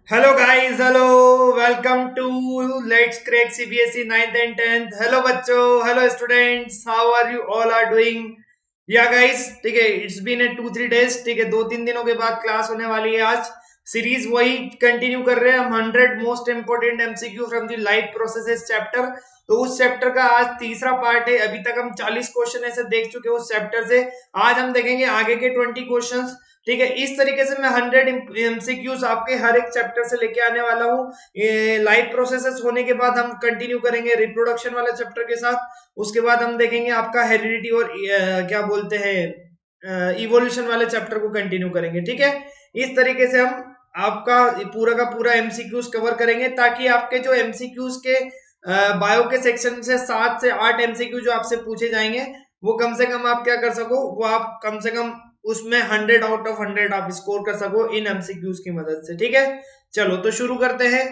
Hello guys, hello, welcome to Let's Crack CBSE 9th and 10th. Hello बच्चों, hello students, how are you all are doing? या guys, ठीक है, it's been a 2-3 days, ठीक है, 2-3 दिनों के बाद क्लास होने वाली है आज। सीरीज वही कंटिन्यू कर रहे हैं हम, 100 most important MCQ from the life processes chapter. तो उस चैप्टर का आज तीसरा पार्ट है। अभी तक हम 40 क्वेश्चन ऐसे देख चुके हैं उस चैप्टर से। आज हम देखेंगे आगे के 20 क्वेश्चंस। ठीक है, इस तरीके से मैं 100 एमसीक्यूज आपके हर एक चैप्टर से लेके आने वाला हूँ। लाइव प्रोसेसेस होने के बाद हम कंटिन्यू करेंगे रिप्रोडक्शन वाले चैप्टर के साथ। उसके बाद हम देखेंगे आपका हेरिडिटी और क्या बोलते हैं इवोल्यूशन वाले चैप्टर को कंटिन्यू करेंगे। ठीक है, इस तरीके से हम आपका पूरा का पूरा एमसीक्यूज कवर करेंगे, ताकि आपके जो एमसीक्यूज के बायो के सेक्शन से 7 से 8 एमसीक्यू जो आपसे पूछे जाएंगे, वो कम से कम आप क्या कर सको, वो आप कम से कम उसमें 100 आउट ऑफ 100 आप स्कोर कर सको इन एमसीक्यूज की मदद से। ठीक है, चलो तो शुरू करते हैं।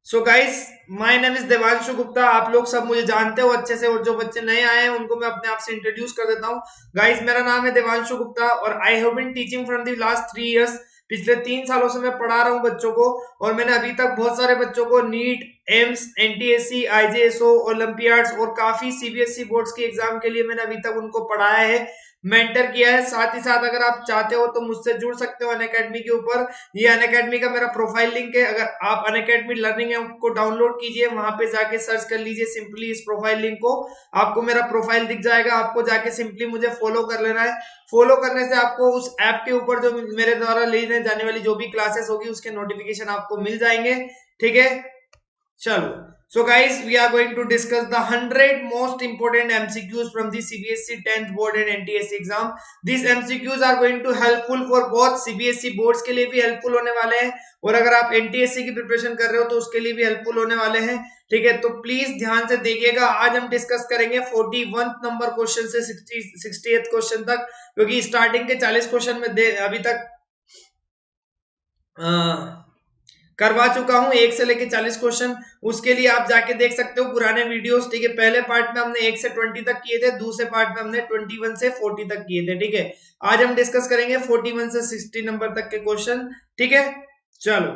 So guys, my name is Devanshu Gupta. आप लोग सब मुझे जानते हो अच्छे से, और जो बच्चे नए आए हैं उनको मैं अपने आप से इंट्रोड्यूस कर देता हूँ। गाइस, मेरा नाम है देवांशु गुप्ता और I have been teaching from the last 3 years। पिछले 3 सालों से मैं पढ़ा रहा हूँ बच्चों को, और मैंने अभी तक बहुत सारे बच्चों को नीट, एम्स, एनटीएससी, आईजेएसओ, ओलंपियाड्स और काफी सीबीएसई बोर्ड्स की एग्जाम के लिए मैंने अभी तक उनको पढ़ाया है, मेंटर किया है। साथ ही साथ अगर आप चाहते हो तो मुझसे जुड़ सकते हो अनअकैडमी के ऊपर। ये अनअकैडमी का मेरा प्रोफाइल लिंक है। अगर आप अनअकैडमी लर्निंग ऐप को डाउनलोड कीजिए, वहां पे जाके सर्च कर लीजिए सिंपली इस प्रोफाइल लिंक को, आपको मेरा प्रोफाइल दिख जाएगा। आपको जाके सिंपली मुझे फॉलो कर लेना है। फॉलो करने से आपको उस ऐप के ऊपर जो मेरे द्वारा लेने जाने वाली जो भी क्लासेस होगी उसके नोटिफिकेशन आपको मिल जाएंगे। ठीक है, चलो। So guys, we are going to discuss the 100 most important MCQs from the CBSE 10th board and NTSE exam. These MCQs are going to helpful for both CBSE boards के लिए भी हेल्पफुल होने वाले हैं, और अगर आप NTSE की प्रिपरेशन कर रहे हो तो उसके लिए भी हेल्पफुल होने वाले हैं। ठीक है, तो प्लीज ध्यान से देखिएगा। आज हम डिस्कस करेंगे 41 नंबर क्वेश्चन से 68th क्वेश्चन तक, क्योंकि स्टार्टिंग के 40 क्वेश्चन में अभी तक करवा चुका हूं, 1 से लेके 40 क्वेश्चन। उसके लिए आप जाके देख सकते हो पुराने वीडियोस। ठीक है, पहले पार्ट में हमने 1 से 20 तक किए थे, दूसरे पार्ट में हमने 21 से 40 तक किए थे। ठीक है, आज हम डिस्कस करेंगे 41 से 60 नंबर तक के क्वेश्चन। ठीक है, चलो।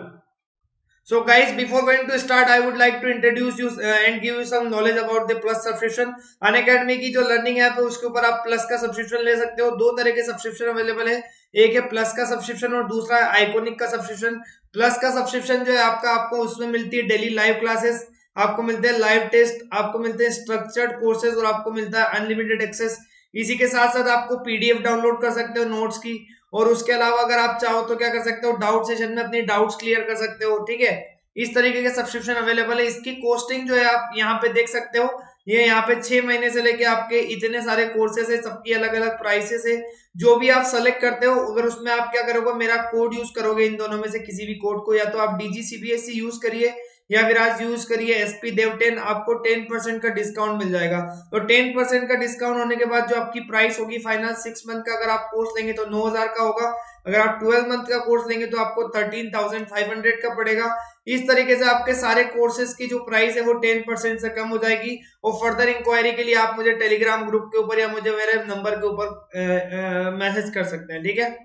So guys, before going to start, I would like to introduce you and give you some knowledge about the Plus subscription. Unacademy की जो लर्निंग ऐप है उसके ऊपर आप प्लस का सब्सक्रिप्शन ले सकते हो। दो तरह के सब्सक्रिप्शन अवेलेबल है, एक है प्लस का सब्सक्रिप्शन और दूसरा है आइकोनिक का सब्सक्रिप्शन। प्लस का सब्सक्रिप्शन जो है आपको उसमें मिलती है डेली लाइव क्लासेस, आपको मिलते हैं लाइव टेस्ट, आपको मिलते हैं स्ट्रक्चर्ड कोर्सेज, और आपको मिलता है अनलिमिटेड एक्सेस। इसी के साथ साथ आपको पीडीएफ डाउनलोड कर सकते हो नोट्स की, और उसके अलावा अगर आप चाहो तो क्या कर सकते हो, डाउट सेशन में अपनी डाउट्स क्लियर कर सकते हो। ठीक है, इस तरीके के सब्सक्रिप्शन अवेलेबल है। इसकी कॉस्टिंग जो है आप यहाँ पे देख सकते हो, ये यहाँ पे 6 महीने से लेके आपके इतने सारे कोर्सेज है, सबकी अलग अलग प्राइसेस है। जो भी आप सेलेक्ट करते हो, अगर उसमें आप क्या करोगे, मेरा कोड यूज करोगे, इन दोनों में से किसी भी कोड को, या तो आप डीजीसीबीएसई यूज करिए या फिर आज यूज करिए एसपी देव 10, आपको 10% का डिस्काउंट मिल जाएगा। तो 10% का डिस्काउंट होने के बाद जो आपकी प्राइस होगी फाइनल 6 मंथ का, अगर आप कोर्स लेंगे तो 9,000 का होगा। अगर आप 12 मंथ का कोर्स लेंगे तो आपको 13,500 का पड़ेगा। इस तरीके से आपके सारे कोर्सेज की जो प्राइस है वो 10% से कम हो जाएगी। और फर्दर इंक्वायरी के लिए आप मुझे टेलीग्राम ग्रुप के ऊपर या मुझे मेरे नंबर के ऊपर मैसेज कर सकते हैं। ठीक है,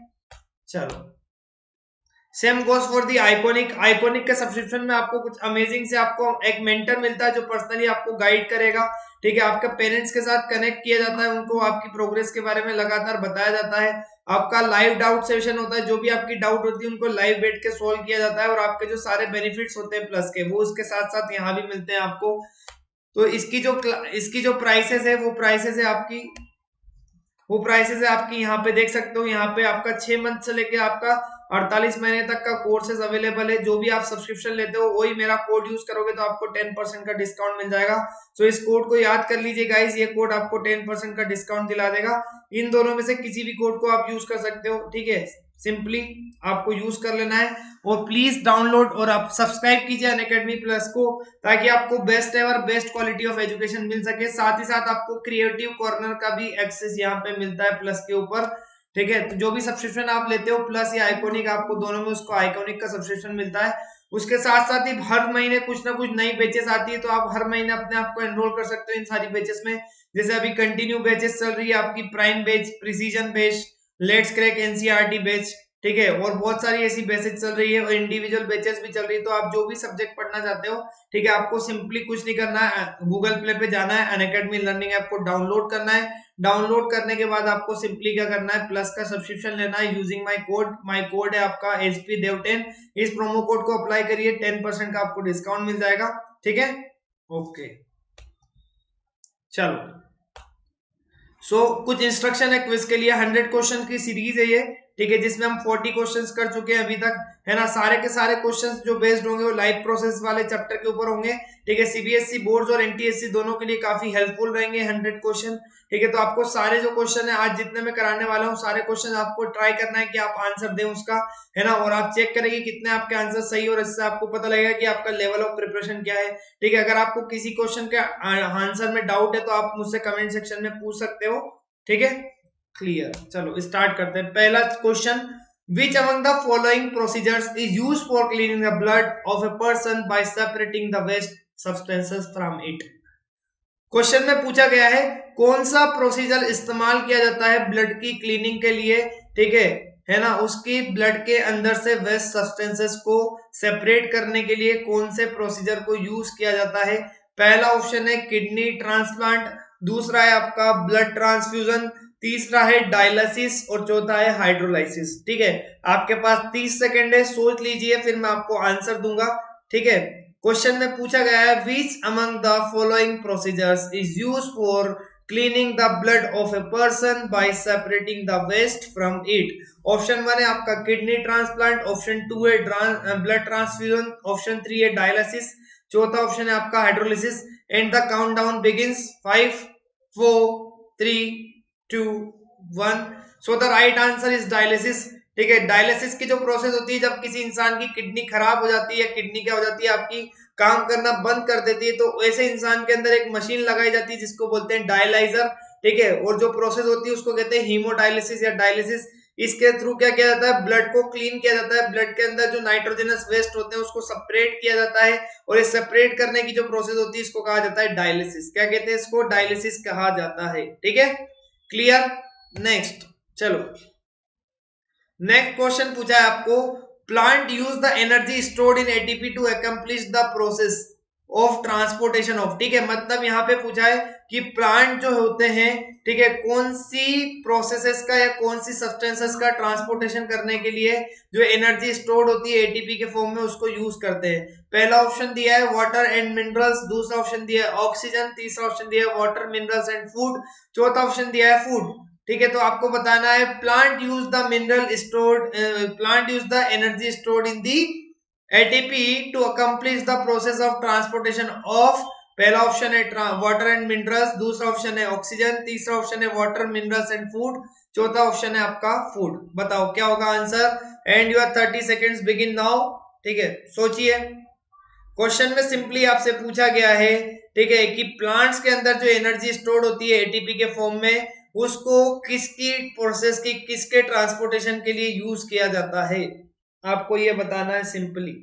चलो। Same goes for the iconic. Iconic के सब्सक्रिप्शन में आपको कुछ अमेजिंग से आपको एक मेंटर मिलता है जो पर्सनली आपको गाइड करेगा। ठीक है, आपके पेरेंट्स के साथ कनेक्ट किया जाता है, उनको आपकी प्रोग्रेस के बारे में लगातार बताया जाता है। आपका लाइव डाउट सेशन होता है, जो भी आपकी डाउट होती है उनको लाइव बैठ के सोल्व किया जाता है, और आपके जो सारे बेनिफिट्स होते हैं प्लस के, वो उसके साथ साथ यहाँ भी मिलते हैं आपको। तो इसकी जो प्राइसेस है वो प्राइसेस है आपकी यहाँ पे देख सकते हो। यहाँ पे आपका 6 मंथ से लेके आपका 48 महीने तक का कोर्सेज अवेलेबल है। जो भी आप सब्सक्रिप्शन लेते हो वही मेरा कोड यूज करोगे तो आपको 10% का डिस्काउंट मिल जाएगा। सो इस कोड को याद कर लीजिए गाइस, ये कोड आपको 10% का डिस्काउंट दिला देगा। इन दोनों में से किसी भी कोड को आप यूज कर सकते हो। ठीक है, सिंपली आपको यूज कर लेना है, और प्लीज डाउनलोड और आप सब्सक्राइब कीजिए अनअकैडमी प्लस को, ताकि आपको best ever best quality of education मिल सके। साथ ही साथ आपको क्रिएटिव कॉर्नर का भी एक्सेस यहाँ पे मिलता है प्लस के ऊपर। ठीक है, तो जो भी सब्सक्रिप्शन आप लेते हो प्लस या आइकॉनिक, आपको दोनों में उसको आइकॉनिक का सब्सक्रिप्शन मिलता है। उसके साथ साथ ही हर महीने कुछ ना कुछ नई बैचेस आती है, तो आप हर महीने अपने आप को एनरोल कर सकते हो इन सारी बैचेस में। जैसे अभी कंटिन्यू बैचेस चल रही है आपकी, prime batch, precision batch, let's crack NCERT batch. ठीक है, और बहुत सारी ऐसी बैचेस चल रही है और इंडिविजुअल बैचेस भी चल रही है। तो आप जो भी सब्जेक्ट पढ़ना चाहते हो, ठीक है, आपको सिंपली कुछ नहीं करना है, गूगल प्ले पे जाना है, अनअकैडमी लर्निंग ऐप को डाउनलोड करना है। डाउनलोड करने के बाद आपको सिंपली क्या करना है, प्लस का सब्सक्रिप्शन लेना है यूजिंग माई कोड है आपका HP Dev10। इस प्रोमो कोड को अप्लाई करिए, 10% का आपको डिस्काउंट मिल जाएगा। ठीक है, ओके, चलो। कुछ इंस्ट्रक्शन है क्विज के लिए। 100 क्वेश्चन की सीरीज है ये, ठीक है, जिसमें हम 40 क्वेश्चंस कर चुके हैं अभी तक, है ना। सारे के सारे क्वेश्चंस जो बेस्ड होंगे वो लाइव प्रोसेस वाले चैप्टर के ऊपर होंगे, ठीक है। CBSE बोर्ड्स और NTSC दोनों के लिए काफी हेल्पफुल रहेंगे 100 क्वेश्चन, ठीक है। तो आपको सारे जो क्वेश्चन है आज जितने मैं कराने वाला हूँ, सारे क्वेश्चन आपको ट्राई करना है कि आप आंसर दें उसका, है ना। और आप चेक करेंगे कितने आपके आंसर सही, और इससे आपको पता लगेगा कि आपका लेवल ऑफ प्रिपरेशन क्या है, ठीक है। अगर आपको किसी क्वेश्चन के आंसर में डाउट है तो आप मुझसे कमेंट सेक्शन में पूछ सकते हो, ठीक है, क्लियर। चलो स्टार्ट करते हैं। पहला question, which among the following procedures is used for cleaning the blood of a person by separating the waste substances from it. Question में पूछा गया है कौन सा प्रोसीजर इस्तेमाल किया जाता है ब्लड की क्लीनिंग के लिए, ठीक है ना। उसकी ब्लड के अंदर से वेस्ट सब्सटेंसेस को सेपरेट करने के लिए कौन से प्रोसीजर को यूज किया जाता है। पहला ऑप्शन है किडनी ट्रांसप्लांट, दूसरा है आपका ब्लड ट्रांसफ्यूजन, तीसरा है डायलिसिस और चौथा है हाइड्रोलाइसिस। ठीक है, आपके पास 30 सेकेंड है, सोच लीजिए, फिर मैं आपको आंसर दूंगा। ठीक है, क्वेश्चन में पूछा गया है which among the following procedures is use for cleaning the blood of a person by separating the waste from it. Option 1 है आपका किडनी ट्रांसप्लांट, ऑप्शन 2 है ब्लड ट्रांसफ्यूजन, ऑप्शन 3 है डायलिसिस, चौथा ऑप्शन है आपका hydrolysis. And the countdown begins 5 4 3 2 1। So the right answer is dialysis. ठीक है, dialysis की जो प्रोसेस होती है जब किसी इंसान की किडनी खराब हो जाती है, किडनी क्या हो जाती है आपकी काम करना बंद कर देती है, तो ऐसे इंसान के अंदर एक मशीन लगाई जाती है जिसको बोलते हैं डायलाइजर। ठीक है, और जो प्रोसेस होती है उसको कहते हैं हीमोडायलिसिस या डायलिसिस। इसके थ्रू क्या किया जाता है, ब्लड को क्लीन किया जाता है, ब्लड के अंदर जो नाइट्रोजनस वेस्ट होते हैं उसको सेपरेट किया जाता है, और इस सेपरेट करने की जो प्रोसेस होती है इसको कहा जाता है डायलिसिस। क्या कहते हैं इसको, डायलिसिस कहा जाता है। ठीक है, क्लियर। नेक्स्ट, चलो नेक्स्ट क्वेश्चन पूछा है आपको, plant use the energy stored in ATP to accomplish the process of transportation of. ठीक है, मतलब यहाँ पे पूछा है कि प्लांट जो होते हैं, ठीक है, कौन सी प्रोसेसेस का या कौन सी सब्सटेंसेस का ट्रांसपोर्टेशन करने के लिए जो एनर्जी स्टोर्ड होती है एटीपी के फॉर्म में उसको यूज करते हैं। पहला ऑप्शन दिया है वाटर एंड मिनरल्स, दूसरा ऑप्शन दिया है ऑक्सीजन, तीसरा ऑप्शन दिया है वाटर मिनरल्स एंड फूड, चौथा ऑप्शन दिया है फूड। ठीक है, तो आपको बताना है plant use the mineral stored, plant use the energy stored in the ATP to accomplish the process of transportation of. पहला ऑप्शन है वाटर एंड मिनरल्स, दूसरा ऑप्शन है ऑक्सीजन, तीसरा ऑप्शन है वाटर मिनरल्स एंड फूड, चौथा option है आपका food. बताओ क्या होगा answer, and your 30 seconds begin now. ठीक है, सोचिए। क्वेश्चन में सिंपली आपसे पूछा गया है, ठीक है, कि प्लांट्स के अंदर जो एनर्जी स्टोर्ड होती है एटीपी के फॉर्म में उसको किसकी प्रोसेस की, किसके ट्रांसपोर्टेशन के लिए यूज किया जाता है, आपको ये बताना है सिंपली।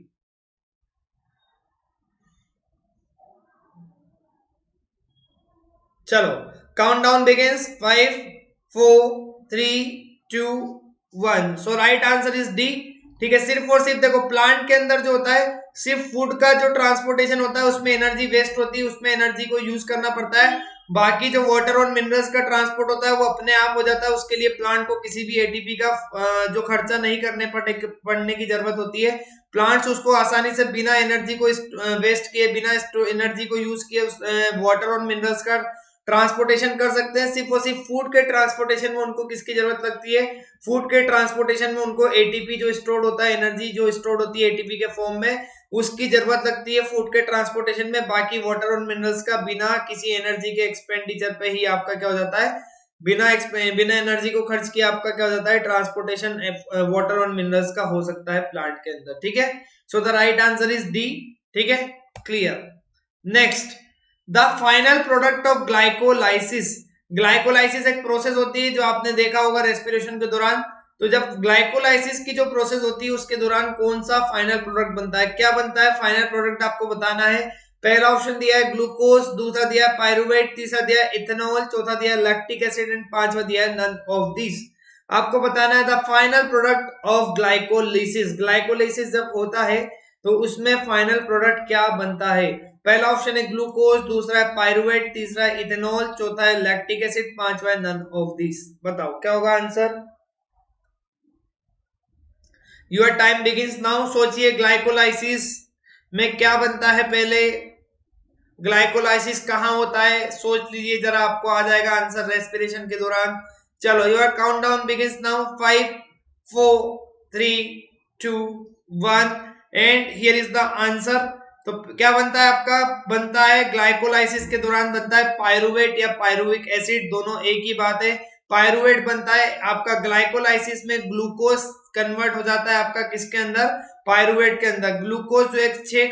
चलो countdown begins 5 4 3 2 1। So right answer is D. ठीक है, सिर्फ और सिर्फ देखो प्लांट के अंदर जो होता है सिर्फ फूड का जो ट्रांसपोर्टेशन होता है उसमें एनर्जी वेस्ट होती है, उसमें एनर्जी को यूज करना पड़ता है। बाकी जो वाटर और मिनरल्स का ट्रांसपोर्ट होता है वो अपने आप हो जाता है, उसके लिए प्लांट को किसी भी एटीपी का जो खर्चा नहीं करने पड़ने की जरूरत होती है। प्लांट्स उसको आसानी से बिना एनर्जी को वेस्ट किए, बिना एनर्जी को यूज किए वाटर और मिनरल्स का ट्रांसपोर्टेशन कर सकते हैं। सिर्फ और सिर्फ फूड के ट्रांसपोर्टेशन में उनको किसकी जरूरत लगती है, फूड के ट्रांसपोर्टेशन में उनको एटीपी जो स्टोर्ड होता है, एनर्जी जो स्टोर्ड होती है एटीपी के फॉर्म में, उसकी जरूरत लगती है फूड के ट्रांसपोर्टेशन में। बाकी वाटर और मिनरल्स का बिना किसी एनर्जी के एक्सपेंडिचर पे ही आपका क्या हो जाता है, बिना एनर्जी को खर्च किया आपका क्या हो जाता है, ट्रांसपोर्टेशन वाटर और मिनरल्स का हो सकता है प्लांट के अंदर। ठीक है, so the right answer is D. ठीक है, clear. Next, the final product of glycolysis. Glycolysis एक प्रोसेस होती है जो आपने देखा होगा रेस्पिरेशन के दौरान। तो जब ग्लाइकोलाइसिस की जो प्रोसेस होती है उसके दौरान कौन सा फाइनल प्रोडक्ट बनता है, क्या बनता है फाइनल प्रोडक्ट, आपको बताना है। पहला ऑप्शन दिया है ग्लूकोज, दूसरा दिया है पायरुवेट, तीसरा दिया है इथेनॉल, चौथा दिया है लैक्टिक एसिड एंड पांचवा दिया है नन ऑफ दिस। आपको बताना है the final product of glycolysis. Glycolysis जब होता है तो उसमें फाइनल प्रोडक्ट क्या बनता है? पहला ऑप्शन है ग्लूकोज, दूसरा है पायरुवेट, तीसरा है इथेनॉल, चौथा है लैक्टिक एसिड, पांचवा है नन ऑफ दिस। बताओ क्या होगा answer? Your time begins now. सोचिए ग्लाइकोलाइसिस में क्या बनता है पहले, ग्लाइकोलाइसिस कहां होता है, सोच लीजिए जरा, आपको आ जाएगा आंसर रेस्पिरेशन के दौरान। चलो your countdown begins now. 5 4 3 2 1 and here is the answer. तो क्या बनता है आपका? बनता है ग्लाइकोलाइसिस के दौरान बनता है पायरुवेट या पायरुविक एसिड, दोनों एक ही बात है। पायरुवेट बनता है आपका ग्लाइकोलाइसिस में, ग्लूकोज कन्वर्ट हो जाता है आपका किसके अंदर? पायरुवेट के अंदर। ग्लूकोज जो एक 6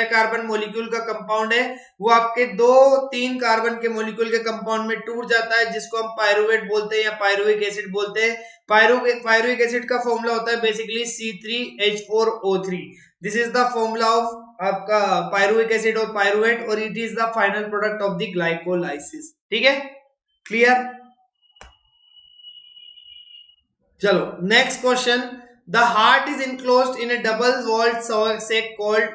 कार्बन मोलिक्यूल का कंपाउंड है, वो आपके 2-3 कार्बन के मोलिक्यूल के कंपाउंड में टूट जाता है, जिसको हम पायरुवेट बोलते हैं या पायरुविक एसिड बोलते हैं। पायरुविक एसिड का फॉर्मूला होता है basically C3H4O3। This is the formula of आपका पायरुविक एसिड और पायरुवेट, और it is the final product of the glycolysis. ठीक है, क्लियर? चलो next question. The heart is enclosed in a double walled sac called.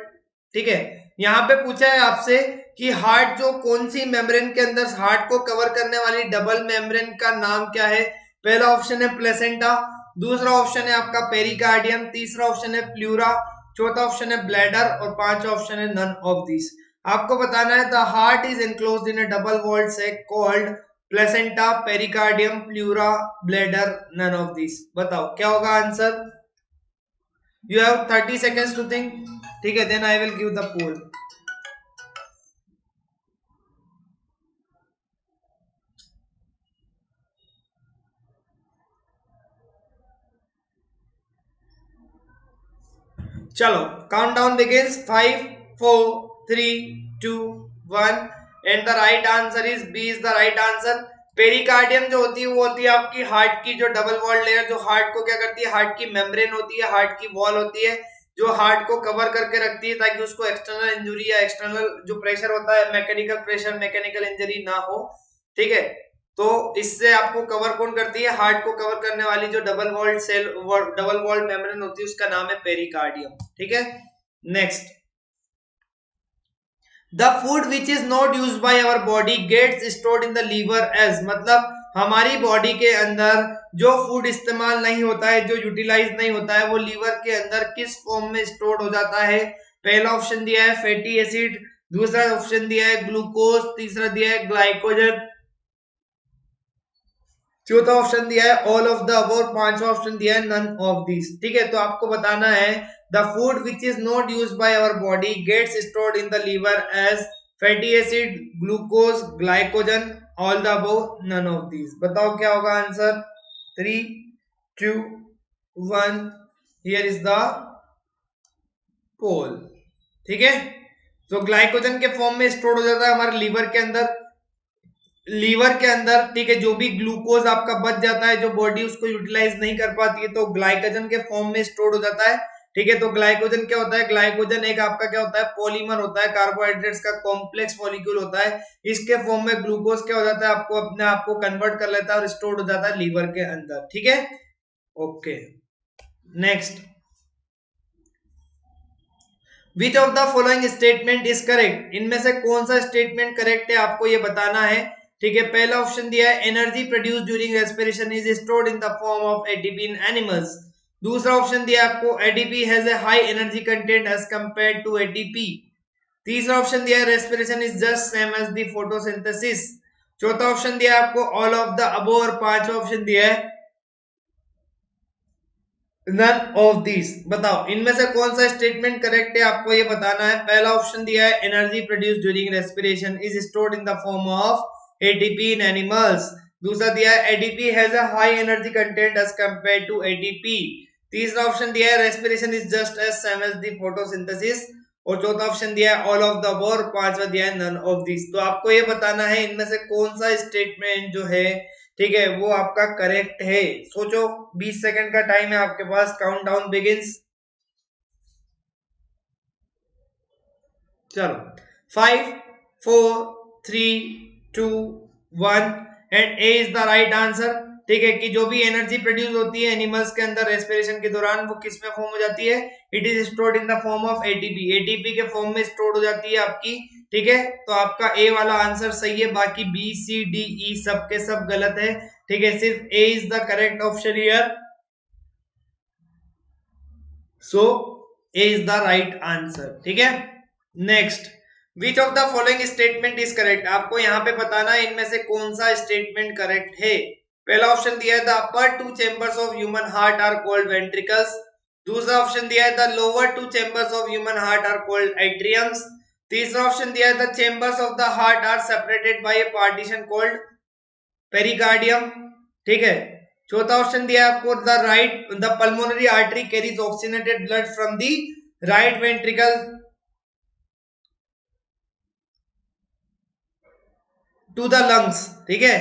ठीक है, यहां पे पूछा है आपसे कि हार्ट जो कौन सी मेम्ब्रेन के अंदर, हार्ट को कवर करने वाली डबल मेम्ब्रेन का नाम क्या है? पहला ऑप्शन है प्लेसेंटा, दूसरा ऑप्शन है आपका पेरिकार्डियम, तीसरा ऑप्शन है प्लूरा, चौथा ऑप्शन है ब्लैडर, और पांचवा ऑप्शन है नन ऑफ दिस। आपको बताना है the heart is enclosed in a double walled sac called placenta, pericardium, pleura, bladder, none of this. बताओ क्या होगा answer? You have 30 seconds to think. ठीक है, then I will give the poll. चलो countdown begins. 5 4 3 2 1 and the right answer is B is the right answer. Pericardium जो होती है वो होती है आपकी हार्ट की जो डबल वॉल लेयर, जो हार्ट को क्या करती है, हार्ट की मेम्ब्रेन होती है, हार्ट की वॉल होती है, जो हार्ट को कवर करके रखती है ताकि उसको एक्सटर्नल इंजुरी या एक्सटर्नल जो प्रेशर होता है, मैकेनिकल प्रेशर, मैकेनिकल इंजरी ना हो। ठीक है, तो इससे आपको कवर कौन करती है? हार्ट को कवर करने वाली जो double walled cell, double walled membrane होती है, उसका नाम है पेरिकार्डियम। ठीक है, next. The food which is not use by our body gets stored in the liver as. मतलब हमारी बॉडी के अंदर जो फूड इस्तेमाल नहीं होता है, जो यूटिलाइज नहीं होता है, वो लीवर के अंदर किस फॉर्म में स्टोर्ड हो जाता है? पहला ऑप्शन दिया है फैटी एसिड, दूसरा ऑप्शन दिया है ग्लूकोज, तीसरा दिया है ग्लाइकोजन, चौथा ऑप्शन दिया है ऑल ऑफ द अबव, पांचवा ऑप्शन दिया है नन ऑफ दिस। ठीक है, तो आपको बताना है the food which is not used by our body gets stored in the liver as fatty acid, glucose, glycogen, all the above, none of this. बताओ क्या होगा answer? 3 2 1 here is the poll. ठीक है, तो ग्लाइकोजन के form में store हो जाता है हमारे लीवर के अंदर, लीवर के अंदर। ठीक है, जो भी ग्लूकोज आपका बच जाता है, जो बॉडी उसको यूटिलाइज नहीं कर पाती है, तो ग्लाइकोजन के फॉर्म में स्टोर हो जाता है। ठीक है, तो ग्लाइकोजन क्या होता है? ग्लाइकोजन एक आपका क्या होता है? पॉलीमर होता है, कार्बोहाइड्रेट्स का कॉम्प्लेक्स मॉलिक्यूल होता है। इसके फॉर्म में ग्लूकोज क्या हो जाता है? आपको अपने आप को कन्वर्ट कर लेता है और स्टोर हो जाता है लीवर के अंदर। ठीक है, okay next. Which of the following statement is correct? इनमें से कौन सा स्टेटमेंट करेक्ट है, आपको ये बताना है। ठीक है, पहला ऑप्शन दिया है energy produce during respiration is stored in the form of ATP in animals. दूसरा ऑप्शन दिया आपको ATP has a high energy content as compared to ATP. तीसरा ऑप्शन दिया है respiration is just same as the photosynthesis. चौथा option दिया है आपको ऑल ऑफ द अबव, और पांचवा ऑप्शन दिया है नन ऑफ दिस। बताओ इनमें से कौन सा स्टेटमेंट करेक्ट है, आपको ये बताना है। पहला ऑप्शन दिया है energy produce during respiration is stored in the form of ATP in animals. दूसरा दिया है ADP has a high energy content as compared to ATP. तीसरा ऑप्शन दिया है respiration is just as same as the photosynthesis, और चौथा option दिया है ऑल ऑफ द अबव, और पांचवा दिया है नन ऑफ दिस। तो आपको ये बताना है इनमें से कौन सा स्टेटमेंट जो है, ठीक है, वो आपका करेक्ट है। सोचो, 20 सेकंड का टाइम है आपके पास। Countdown begins. चलो 5 4 3 2 1 and A is the right answer. ठीक है, कि जो भी एनर्जी प्रोड्यूस होती है एनिमल्स के अंदर रेस्पिरेशन के दौरान वो किस में फॉर्म हो जाती है, it is stored in the form of ATP, ATP के फॉर्म में स्टोर्ड हो जाती है आपकी। ठीक है, तो आपका ए वाला आंसर सही है, बाकी बी सी डी ई सब के सब गलत है। ठीक है, सिर्फ A is the correct option here, so A is the right answer. ठीक है, next, which of the following statement is correct, आपको यहाँ पे बताना है इनमें से कौन सा स्टेटमेंट करेक्ट है। पहला ऑप्शन दिया है the upper two chambers of human heart are called ventricles, दूसरा ऑप्शन दिया है the lower two chambers of human heart are called atriums, तीसरा ऑप्शन दिया है the chambers of the heart are separated by a partition called pericardium. ठीक है, चौथा option दिया है आपको the pulmonary artery carries oxygenated blood from the right ventricle to the lungs. ठीक है,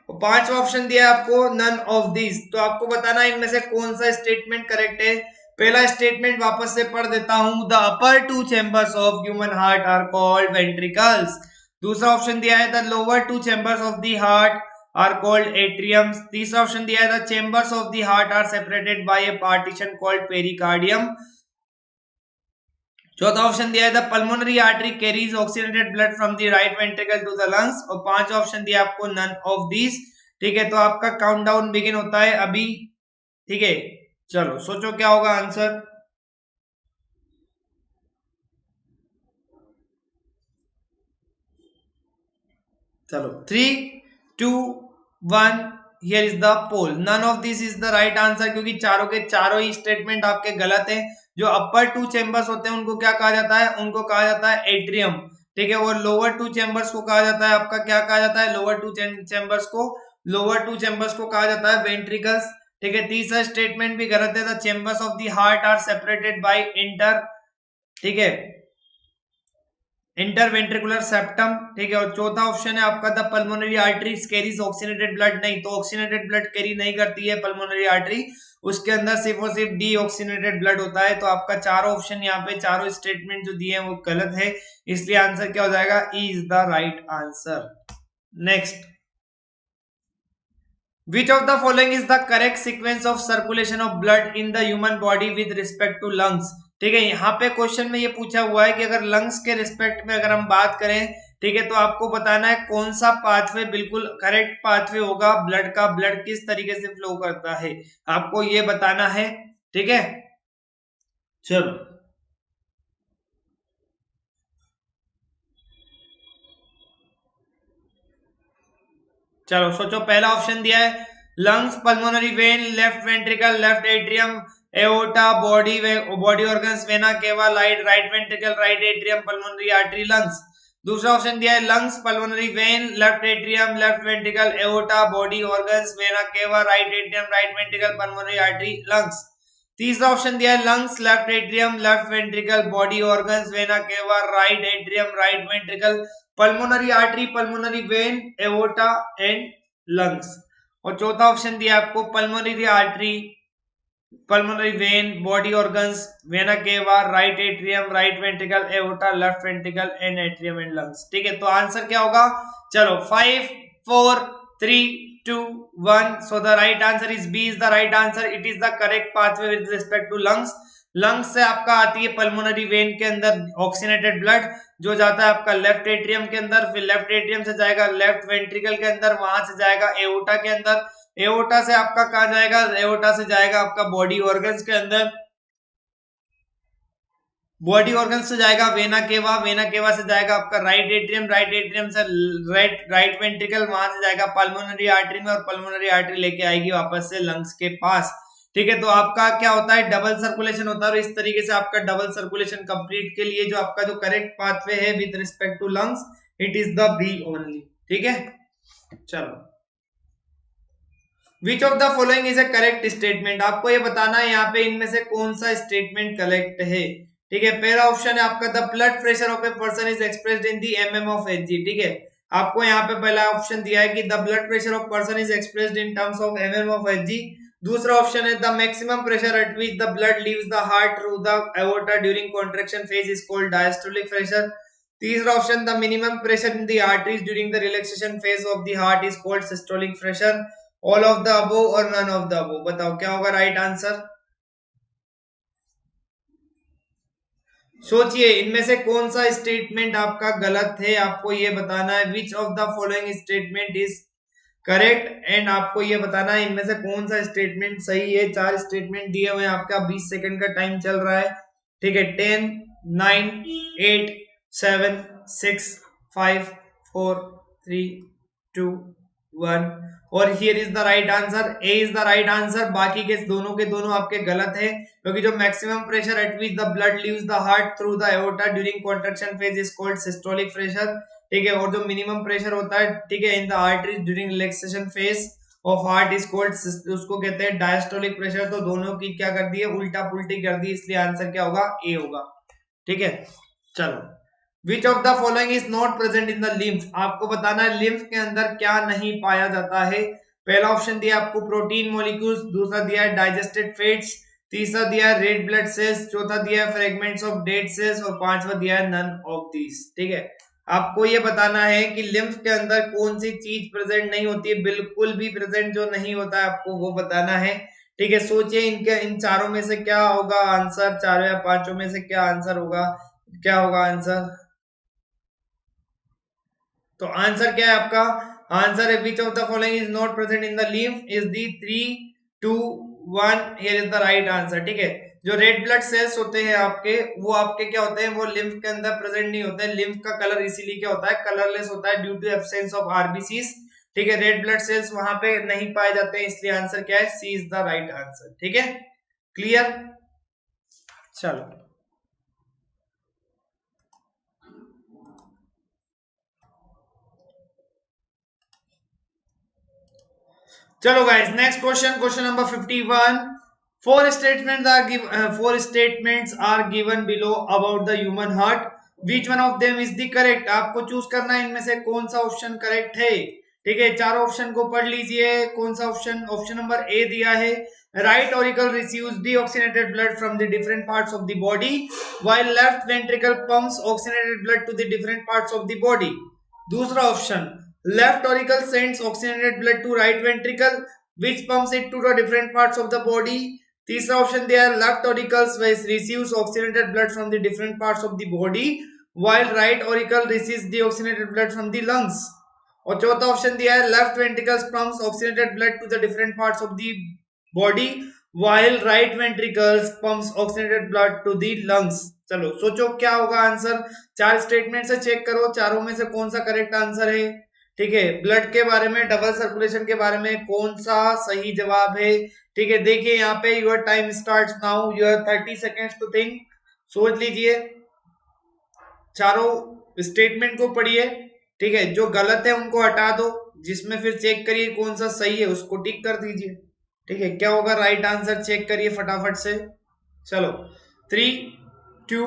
और पांचवा ऑप्शन दिया है आपको नन ऑफ दिस, तो आपको बताना है इनमें से कौन सा स्टेटमेंट करेक्ट है। पहला स्टेटमेंट वापस से पढ़ देता हूं, the upper two chambers of human heart are called ventricles. दूसरा ऑप्शन दिया है the lower two chambers of the heart are called atriums. तीसरा ऑप्शन दिया है the chambers of the heart are separated by a partition called pericardium. चौथा option दिया है the pulmonary artery carries oxygenated blood from the right ventricle to the lungs, और पांचवा option दिया आपको नन ऑफ दिस। ठीक है, तो आपका काउंटडाउन बिगिन होता है अभी। ठीक है, चलो सोचो क्या होगा आंसर। चलो 3 2 1, here is the poll, none of this is the right answer, क्योंकि चारों के चारों ही स्टेटमेंट आपके गलत है। जो अपर टू चेंबर्स होते हैं उनको क्या कहा जाता है, उनको कहा जाता है एट्रियम। ठीक है, और लोअर टू चेंबर्स को कहा जाता है आपका, क्या कहा जाता है, लोअर टू चेंबर्स को कहा जाता है वेंट्रिकल्स। ठीक है, तीसरा स्टेटमेंट भी गलत है, the chambers of the heart are separated by inter, ठीक है, इंटरवेंट्रिकुलर सेप्टम। ठीक है, और चौथा ऑप्शन है आपका the pulmonary artery carries oxygenated blood, नहीं तो ऑक्सीजनेटेड ब्लड कैरी नहीं करती है पल्मोनरी आर्टरी, उसके अंदर सिर्फ और सिर्फ डी ऑक्सीजनेटेड ब्लड होता है। तो आपका चारों ऑप्शन यहाँ पे चारों स्टेटमेंट जो दिए हैं वो गलत है, इसलिए आंसर क्या हो जाएगा, E is the right answer. Next, which of the following is the correct sequence of circulation of blood in the human body with respect to lungs। ठीक है, यहाँ पे क्वेश्चन में ये पूछा हुआ है कि अगर लंग्स के रिस्पेक्ट में अगर हम बात करें, ठीक है, तो आपको बताना है कौन सा पाथवे बिल्कुल करेक्ट पाथवे होगा ब्लड का, ब्लड किस तरीके से फ्लो करता है, आपको ये बताना है। ठीक है, चलो चलो सोचो, पहला ऑप्शन दिया है lungs, pulmonary vein, left ventricle, left atrium, aorta, body organs, vena cava, right ventricle, right atrium, pulmonary artery, lungs. दूसरा ऑप्शन दिया है lungs, pulmonary vein, left atrium, left ventricle, aorta, body organs, vena cava, right atrium, right ventricle, pulmonary artery, lungs. तीसरा option दिया है lungs, left atrium, left ventricle, body organs, vena cava, right atrium, right ventricle, pulmonary artery, pulmonary vein, aorta and lungs. और चौथा option दिया आपको pulmonary artery, pulmonary vein, body organs, vena cava, right atrium, right ventricle, aorta, left ventricle and atrium and lungs. ठीक है, तो answer क्या होगा, चलो 5 4 3 2 1, so the right answer is B is the right answer, it is the correct pathway with respect to lungs। Lungs से आपका आती है पल्मोनरी वेन के अंदर ऑक्सीजनेटेड ब्लड, जो जाता है आपका लेफ्ट एट्रियम के अंदर, फिर लेफ्ट एट्रियम से जाएगा लेफ्ट वेंट्रिकल के अंदर, वहां से जाएगा एओर्टा के अंदर, एओर्टा से आपका कहा जाएगा, एओर्टा से जाएगा आपका बॉडी ऑर्गन्स के अंदर, बॉडी ऑर्गन से जाएगा वेना केवा, वेना केवा से जाएगा आपका राइट एट्रियम, राइट एट्रियम से राइट वेंट्रिकल, वहां से जाएगा पल्मोनरी आर्टरी में, और पल्मोनरी आर्टरी लेके आएगी वापस से लंग्स के पास। ठीक है, तो आपका क्या होता है, डबल सर्कुलेशन होता है, और इस तरीके से आपका डबल सर्कुलेशन कंप्लीट के लिए जो आपका जो करेक्ट पाथवे है with respect to lungs, it is the B only. ठीक है, चलो which of the following is a correct statement, आपको ये बताना है यहाँ पे इनमें से कौन सा स्टेटमेंट करेक्ट है। ठीक है, पहला ऑप्शन है आपका the blood pressure of a person is expressed in the MM of Hg. ठीक है, आपको यहाँ पे पहला ऑप्शन दिया है कि the blood pressure of person is expressed in terms of mm of Hg. दूसरा ऑप्शन है the maximum pressure at which the blood leaves the heart through the aorta during contraction phase is called diastolic pressure. तीसरा option the minimum pressure in the arteries during the relaxation phase of the heart is called systolic pressure. All of the above और none of the above? बताओ क्या होगा right answer. सोचिए इनमें से कौन सा स्टेटमेंट आपका गलत है, आपको ये बताना है। विच of the following statement is correct, and आपको ये बताना है इनमें से कौन सा स्टेटमेंट सही है। चार स्टेटमेंट दिए हुए हैं, आपका 20 सेकंड का टाइम चल रहा है। ठीक है, 10, 9, 8, 7, 6, 5, 4, 3, 2, 1 और here is the right answer. A is the right answer. बाकी के दोनों आपके गलत है, क्योंकि जो maximum pressure at which the blood leaves the heart through the aorta during contraction phase is called systolic pressure. ठीक है, और जो मिनिमम प्रेशर होता है, ठीक है, इन the arteries during relaxation phase of heart is called, उसको कहते हैं डायस्टोलिक प्रेशर। तो दोनों की क्या कर दी है, उल्टा पुल्टी कर दी, इसलिए आंसर क्या होगा, ए होगा। ठीक है, चलो। Which of the following is not present in the lymph, आपको बताना है लिम्फ के अंदर क्या नहीं पाया जाता है। पहला ऑप्शन दिया आपको प्रोटीन मॉलिक्यूल्स, दूसरा दिया है डाइजेस्टेड फैट्स, तीसरा दिया है रेड ब्लड सेल्स, चौथा दिया है फ्रेगमेंट्स ऑफ डेड सेल्स और पांचवा दिया है नन ऑफ दीस। ठीक है, आपको ये बताना है कि लिम्फ के अंदर कौन सी चीज प्रेजेंट नहीं होती है, बिल्कुल भी प्रेजेंट जो नहीं होता है आपको वो बताना है। ठीक है, सोचिए इनके इन चारों में से क्या होगा आंसर, चारों या पांचों में से क्या आंसर होगा, क्या होगा आंसर। तो आंसर क्या है आपका, आंसर है विच of the following is not present in the lymph is the 3, 2, 1 here is the right answer. ठीक है, जो रेड ब्लड सेल्स होते हैं आपके, वो आपके क्या होते हैं, वो लिम्फ के अंदर प्रेजेंट नहीं होते हैं। लिम्फ का कलर इसीलिए क्या होता है, कलरलेस होता है due to absence of RBCs. ठीक है, रेड ब्लड सेल्स वहां पे नहीं पाए जाते हैं, इसलिए आंसर क्या है, सी इज द राइट आंसर। ठीक है, क्लियर। चलो चलो guys, next question, question number 51। Four statements are given below about the human heart. Which one of them is the correct? आपको चूज करना है इनमें से कौन सा ऑप्शन करेक्ट है। ठीक है, चारों ऑप्शन को पढ़ लीजिए। कौन सा ऑप्शन, ऑप्शन नंबर ए दिया है, right auricle receives deoxygenated blood from the different parts of the body while left ventricle pumps oxygenated blood to the different parts of the body। दूसरा ऑप्शन, left auricle sends oxygenated blood to right ventricle which pumps it to the different parts of the body। तीसरा option दिया है, left auricles receives oxygenated blood from the different parts of the body while right auricle receives deoxygenated blood from the lungs। और चौथा option दिया है, left ventricles pumps oxygenated blood to the different parts of the body while right ventricles pumps oxygenated blood to the lungs। चलो सोचो क्या होगा answer, चार statement से चेक करो चारों में से कौन सा करेक्ट आंसर है। ठीक है, ब्लड के बारे में, डबल सर्कुलेशन के बारे में कौन सा सही जवाब है। ठीक है, देखिए यहाँ पे your time starts now, you have 30 seconds to think. सोच लीजिए, चारों स्टेटमेंट को पढ़िए। ठीक है, जो गलत है उनको हटा दो, जिसमें फिर चेक करिए कौन सा सही है उसको टिक कर दीजिए। ठीक है, क्या होगा राइट आंसर, चेक करिए फटाफट से। चलो 3, 2,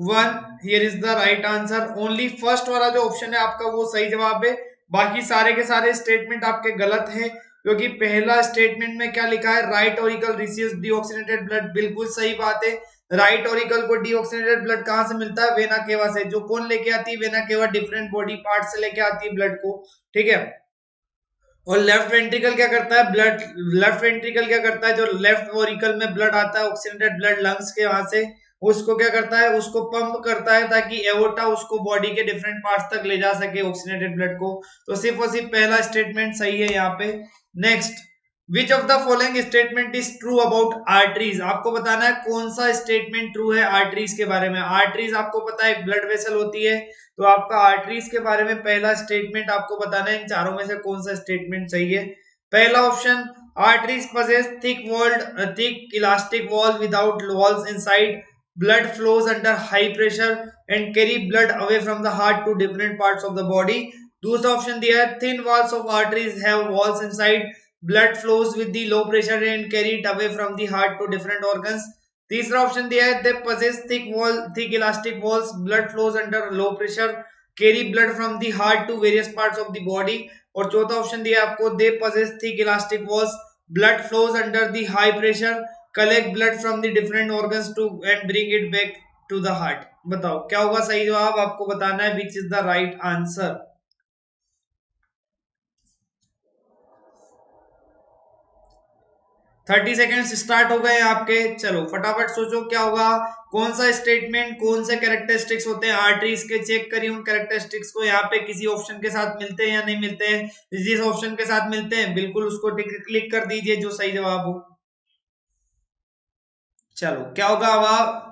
1 here is the right answer. Only first वाला जो ऑप्शन है आपका वो सही जवाब है, बाकी सारे के सारे स्टेटमेंट आपके गलत हैं। क्योंकि पहला स्टेटमेंट में क्या लिखा है, right auricle receives deoxygenated blood, बिल्कुल सही बात है। राइट ऑरिकल को डीऑक्सीनेटेड ब्लड कहां से मिलता है, वेना केवा से। जो कौन लेके आती है, vena cava different body part से लेके आती है ब्लड को। ठीक है, और लेफ्ट वेंट्रिकल क्या करता है, ब्लड, लेफ्ट वेंट्रिकल क्या करता है, जो लेफ्ट ऑरिकल में ब्लड आता है ऑक्सीजनेटेड ब्लड लंग्स के वहां से, उसको क्या करता है, उसको पंप करता है ताकि एओर्टा उसको बॉडी के डिफरेंट पार्ट्स तक ले जा सके ऑक्सीजनेटेड ब्लड को। तो सिर्फ और सिर्फ पहला स्टेटमेंट सही है यहाँ पे। Next, which of the following statement is true about arteries, आपको बताना है कौन सा स्टेटमेंट ट्रू है आर्टरीज के बारे में। आर्टरीज आपको पता है ब्लड वेसल होती है, तो आपका आर्टरीज के बारे में पहला स्टेटमेंट आपको बताना है इन चारों में से कौन सा स्टेटमेंट सही है। पहला option, arteries possess thick elastic wall without walls inside, blood flows under high pressure and carry blood away from the heart to different parts of the body। दूसरा ऑप्शन दिया है, thin walls of arteries have walls inside, blood flows with the low pressure and carry it away from the heart to different organs। तीसरा option दिया है, they possess thick elastic walls, blood flows under low pressure, carry blood from the heart to various parts of the body। और चौथा option दिया है आपको, they possess thick elastic walls, blood flows under the high pressure, collect blood from the different organs to and bring it back to the heart। बताओ क्या होगा सही जवाब, आपको बताना है which is the right answer। 30 seconds start हो गए आपके। चलो फटाफट सोचो क्या होगा, कौन सा स्टेटमेंट, कौन से कैरेक्टरिस्टिक्स होते हैं आर्टरीज के, चेक करिए उन कैरेक्टरिस्टिक्स को। यहाँ पे किसी ऑप्शन के साथ मिलते हैं या नहीं मिलते हैं? जिस ऑप्शन के साथ मिलते हैं बिल्कुल उसको क्लिक कर दीजिए जो सही जवाब हो। चलो क्या होगा अब,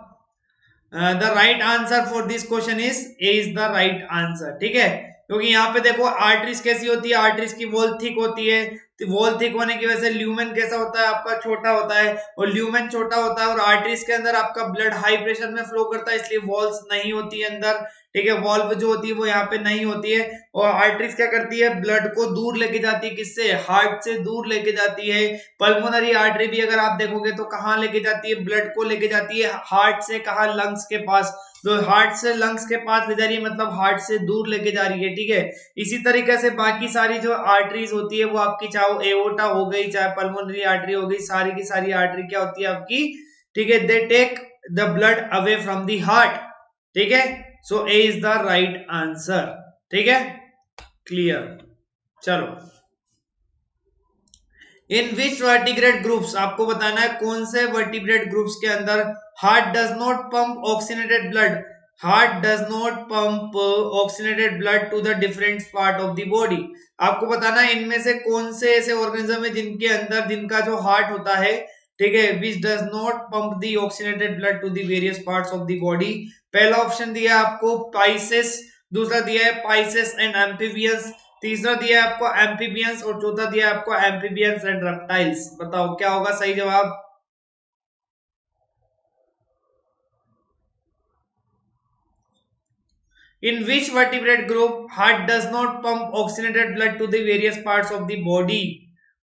the right answer for this question is the right answer. ठीक है, क्योंकि यहाँ पे देखो आर्टरीज कैसी होती है, आर्टरीज की वॉल थिक होती है, तो वॉल थिक होने की वजह से ल्यूमेन कैसा होता है आपका, छोटा होता है, और ल्यूमेन छोटा होता है और आर्टरीज के अंदर आपका ब्लड हाई प्रेशर में फ्लो करता है, इसलिए वॉल्स नहीं होती है अंदर। ठीक है, वॉल्व जो होती है वो यहाँ पे नहीं होती है। और आर्टरीज क्या करती है, ब्लड को दूर लेके जाती है, किससे, हार्ट से दूर लेके जाती है। पल्मोनरी आर्टरी भी अगर आप देखोगे तो कहाँ लेके जाती है, ब्लड को लेके जाती है हार्ट से, कहा, लंग्स के पास। तो हार्ट से लंग्स के पास ले जा रही है, मतलब हार्ट से दूर लेके जा रही है। ठीक है, इसी तरीके से बाकी सारी जो आर्टरीज होती है वो आपकी, चाहे एओर्टा हो गई, चाहे पल्मोनरी आर्टरी हो गई, सारी की सारी आर्टरी क्या होती है आपकी, ठीक है, they take the blood away from the heart. ठीक है, so A is the right answer. ठीक है, क्लियर। चलो, इन विच वर्टिब्रेट ग्रुप्स, आपको बताना है कौन से वर्टिब्रेट ग्रुप्स के अंदर heart does not pump oxygenated blood, heart does not pump oxygenated blood to the different part of the body. आपको बताना है इनमें से कौन से ऐसे ऑर्गेनिज्म है जिनके अंदर, जिनका जो हार्ट होता है, ठीक है, which does not pump the oxygenated blood to the various parts of the body. पहला ऑप्शन दिया है आपको पाइसेस, दूसरा दिया है पाइसेस एंड एम्फीबियंस, तीसरा दिया है आपको एम्फीबियंस, और चौथा दिया है आपको एम्फीबियंस एंड रेप्टाइल्स। बताओ क्या होगा सही जवाब। In which vertebrate group heart does not pump oxygenated blood to the various parts of the body.